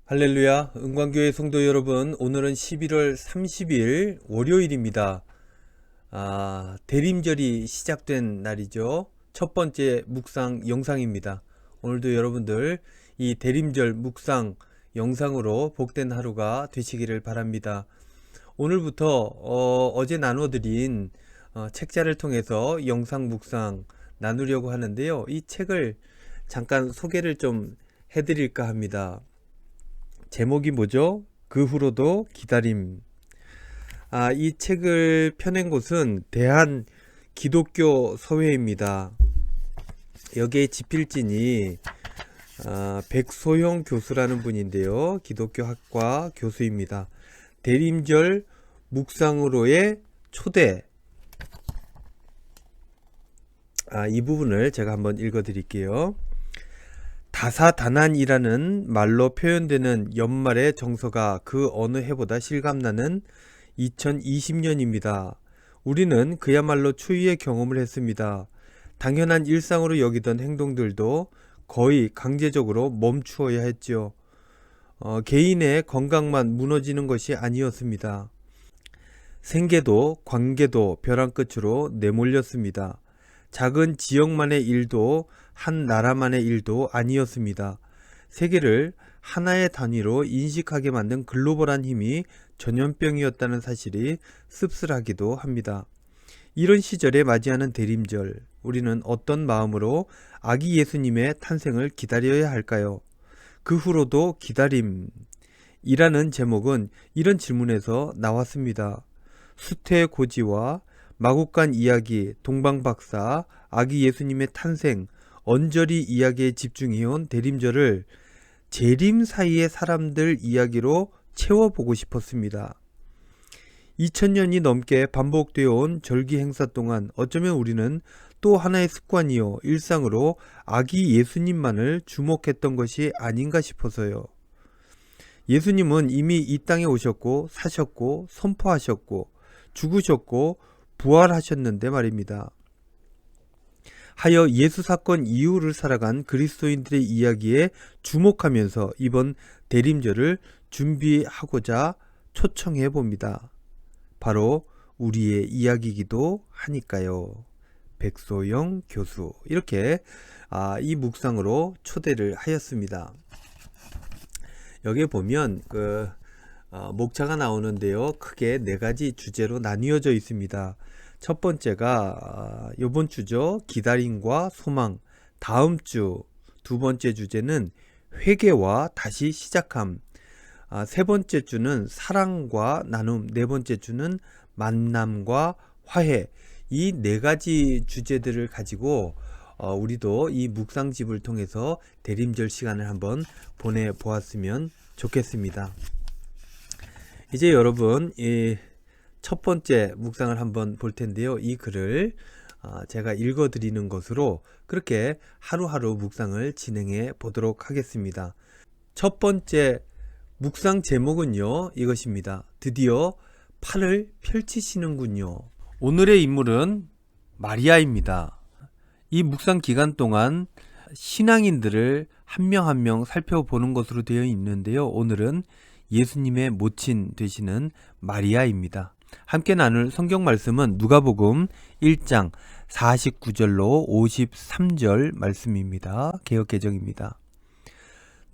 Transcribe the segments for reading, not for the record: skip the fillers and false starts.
할렐루야, 은광교회 성도 여러분, 오늘은 11월 30일 월요일입니다. 대림절이 시작된 날이죠. 첫 번째 묵상 영상입니다. 오늘도 여러분들 이 대림절 묵상 영상으로 복된 하루가 되시기를 바랍니다. 오늘부터 어제 나눠드린 책자를 통해서 영상 묵상 나누려고 하는데요. 이 책을 잠깐 소개를 좀 해드릴까 합니다. 제목이 뭐죠? 그 후로도 기다림. 이 책을 펴낸 곳은 대한 기독교 서회입니다. 여기에 집필진이 백소형 교수라는 분인데요. 기독교 학과 교수입니다. 대림절 묵상으로의 초대. 이 부분을 제가 한번 읽어 드릴게요. 다사다난이라는 말로 표현되는 연말의 정서가 그 어느 해보다 실감나는 2020년입니다. 우리는 그야말로 추위의 경험을 했습니다. 당연한 일상으로 여기던 행동들도 거의 강제적으로 멈추어야 했지요. 개인의 건강만 무너지는 것이 아니었습니다. 생계도 관계도 벼랑 끝으로 내몰렸습니다. 작은 지역만의 일도 한 나라만의 일도 아니었습니다. 세계를 하나의 단위로 인식하게 만든 글로벌한 힘이 전염병이었다는 사실이 씁쓸하기도 합니다. 이런 시절에 맞이하는 대림절, 우리는 어떤 마음으로 아기 예수님의 탄생을 기다려야 할까요? 그 후로도 기다림이라는 제목은 이런 질문에서 나왔습니다. 수태고지와 마국간 이야기, 동방박사, 아기 예수님의 탄생, 언저리 이야기에 집중해온 대림절을 재림 사이의 사람들 이야기로 채워보고 싶었습니다. 2000년이 넘게 반복되어 온 절기 행사 동안 어쩌면 우리는 또 하나의 습관이요, 일상으로 아기 예수님만을 주목했던 것이 아닌가 싶어서요. 예수님은 이미 이 땅에 오셨고 사셨고 선포하셨고 죽으셨고 부활하셨는데 말입니다. 하여 예수 사건 이후를 살아간 그리스도인들의 이야기에 주목하면서 이번 대림절을 준비하고자 초청해 봅니다. 바로 우리의 이야기이기도 하니까요. 백소영 교수, 이렇게 이 묵상으로 초대를 하였습니다. 여기에 보면 목차가 나오는데요. 크게 4가지 주제로 나뉘어져 있습니다. 첫 번째가 이번 주죠. 기다림과 소망. 다음 주 두 번째 주제는 회개와 다시 시작함. 세 번째 주는 사랑과 나눔. 네 번째 주는 만남과 화해. 이 4가지 주제들을 가지고 우리도 이 묵상집을 통해서 대림절 시간을 한번 보내보았으면 좋겠습니다. 이제 여러분 첫 번째 묵상을 한번 볼 텐데요. 이 글을 제가 읽어 드리는 것으로 그렇게 하루하루 묵상을 진행해 보도록 하겠습니다. 첫 번째 묵상 제목은요, 이것입니다. 드디어 팔을 펼치시는군요. 오늘의 인물은 마리아입니다. 이 묵상 기간 동안 신앙인들을 한 명 한 명 살펴보는 것으로 되어 있는데요. 오늘은 예수님의 모친 되시는 마리아입니다. 함께 나눌 성경 말씀은 누가복음 1장 49절로 53절 말씀입니다. 개역개정입니다.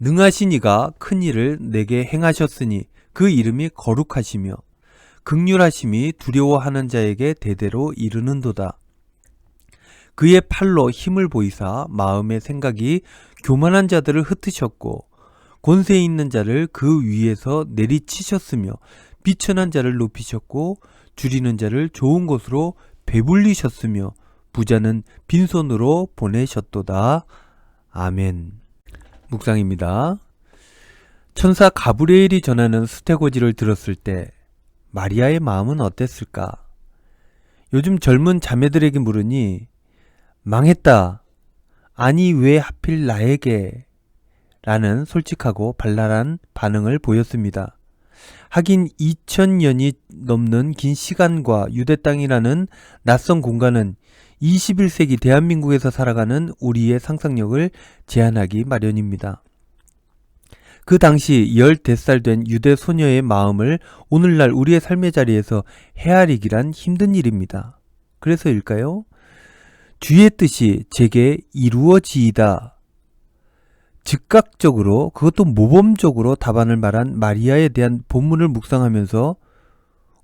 능하신 이가 큰 일을 내게 행하셨으니 그 이름이 거룩하시며 긍휼하심이 두려워하는 자에게 대대로 이르는도다. 그의 팔로 힘을 보이사 마음의 생각이 교만한 자들을 흩으셨고 권세 있는 자를 그 위에서 내리치셨으며 비천한 자를 높이셨고 줄이는 자를 좋은 곳으로 배불리셨으며 부자는 빈손으로 보내셨도다. 아멘. 묵상입니다. 천사 가브리엘이 전하는 수태고지를 들었을 때 마리아의 마음은 어땠을까? 요즘 젊은 자매들에게 물으니 망했다. 아니 왜 하필 나에게? 라는 솔직하고 발랄한 반응을 보였습니다. 하긴 2000년이 넘는 긴 시간과 유대 땅이라는 낯선 공간은 21세기 대한민국에서 살아가는 우리의 상상력을 제한하기 마련입니다. 그 당시 15살 된 유대 소녀의 마음을 오늘날 우리의 삶의 자리에서 헤아리기란 힘든 일입니다. 그래서일까요? 주의 뜻이 제게 이루어지이다. 즉각적으로, 그것도 모범적으로 답안을 말한 마리아에 대한 본문을 묵상하면서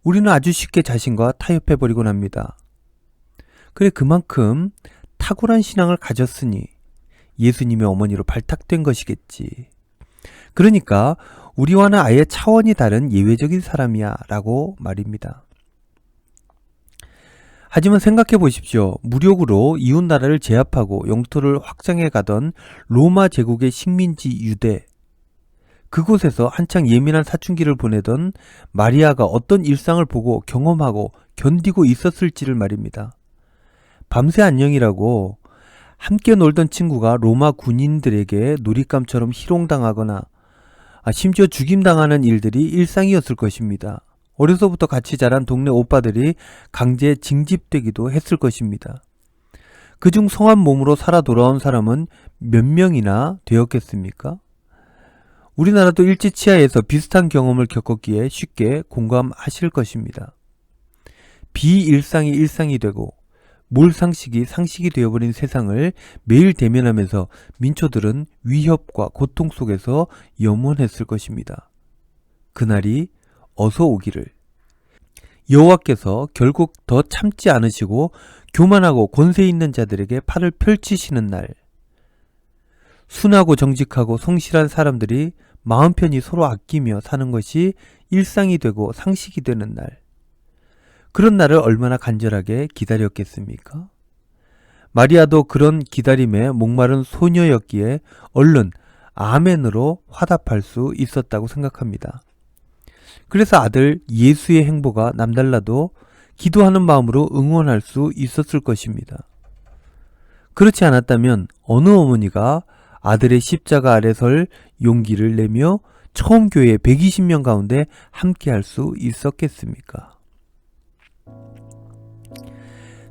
우리는 아주 쉽게 자신과 타협해버리곤 합니다. 그래, 그만큼 탁월한 신앙을 가졌으니 예수님의 어머니로 발탁된 것이겠지. 그러니까 우리와는 아예 차원이 다른 예외적인 사람이야 라고 말입니다. 하지만 생각해 보십시오. 무력으로 이웃나라를 제압하고 영토를 확장해 가던 로마 제국의 식민지 유대, 그곳에서 한창 예민한 사춘기를 보내던 마리아가 어떤 일상을 보고 경험하고 견디고 있었을지를 말입니다. 밤새 안녕이라고 함께 놀던 친구가 로마 군인들에게 놀잇감처럼 희롱당하거나 심지어 죽임당하는 일들이 일상이었을 것입니다. 어려서부터 같이 자란 동네 오빠들이 강제 징집되기도 했을 것입니다. 그중 성한 몸으로 살아 돌아온 사람은 몇 명이나 되었겠습니까? 우리나라도 일제치하에서 비슷한 경험을 겪었기에 쉽게 공감하실 것입니다. 비일상이 일상이 되고 몰상식이 상식이 되어버린 세상을 매일 대면하면서 민초들은 위협과 고통 속에서 염원했을 것입니다. 그날이 어서 오기를. 여호와께서 결국 더 참지 않으시고 교만하고 권세 있는 자들에게 팔을 펼치시는 날, 순하고 정직하고 성실한 사람들이 마음 편히 서로 아끼며 사는 것이 일상이 되고 상식이 되는 날, 그런 날을 얼마나 간절하게 기다렸겠습니까? 마리아도 그런 기다림에 목마른 소녀였기에 얼른 아멘으로 화답할 수 있었다고 생각합니다. 그래서 아들 예수의 행보가 남달라도 기도하는 마음으로 응원할 수 있었을 것입니다. 그렇지 않았다면 어느 어머니가 아들의 십자가 아래 설 용기를 내며 처음 교회 120명 가운데 함께할 수 있었겠습니까?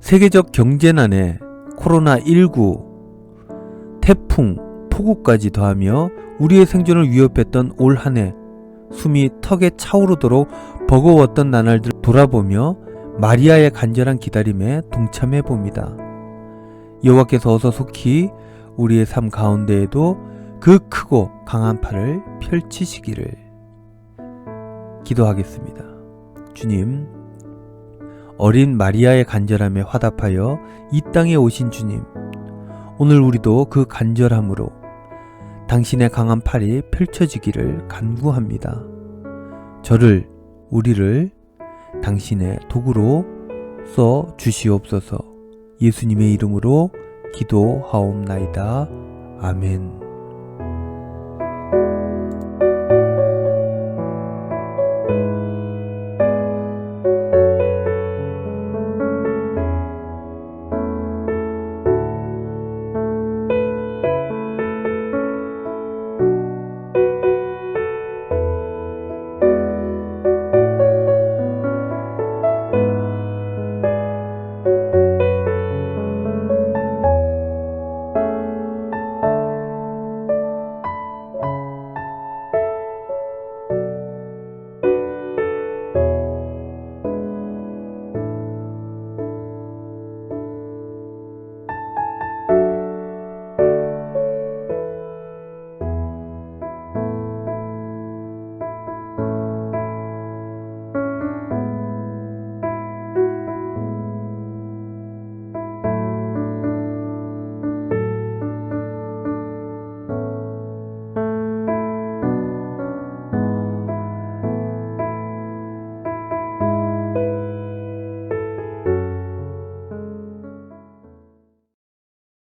세계적 경제난에 코로나19, 태풍, 폭우까지 더하며 우리의 생존을 위협했던 올 한 해, 숨이 턱에 차오르도록 버거웠던 나날들 돌아보며 마리아의 간절한 기다림에 동참해 봅니다. 여호와께서 어서 속히 우리의 삶 가운데에도 그 크고 강한 팔을 펼치시기를. 기도하겠습니다. 주님, 어린 마리아의 간절함에 화답하여 이 땅에 오신 주님, 오늘 우리도 그 간절함으로 당신의 강한 팔이 펼쳐지기를 간구합니다. 저를, 우리를 당신의 도구로 써 주시옵소서. 예수님의 이름으로 기도하옵나이다. 아멘.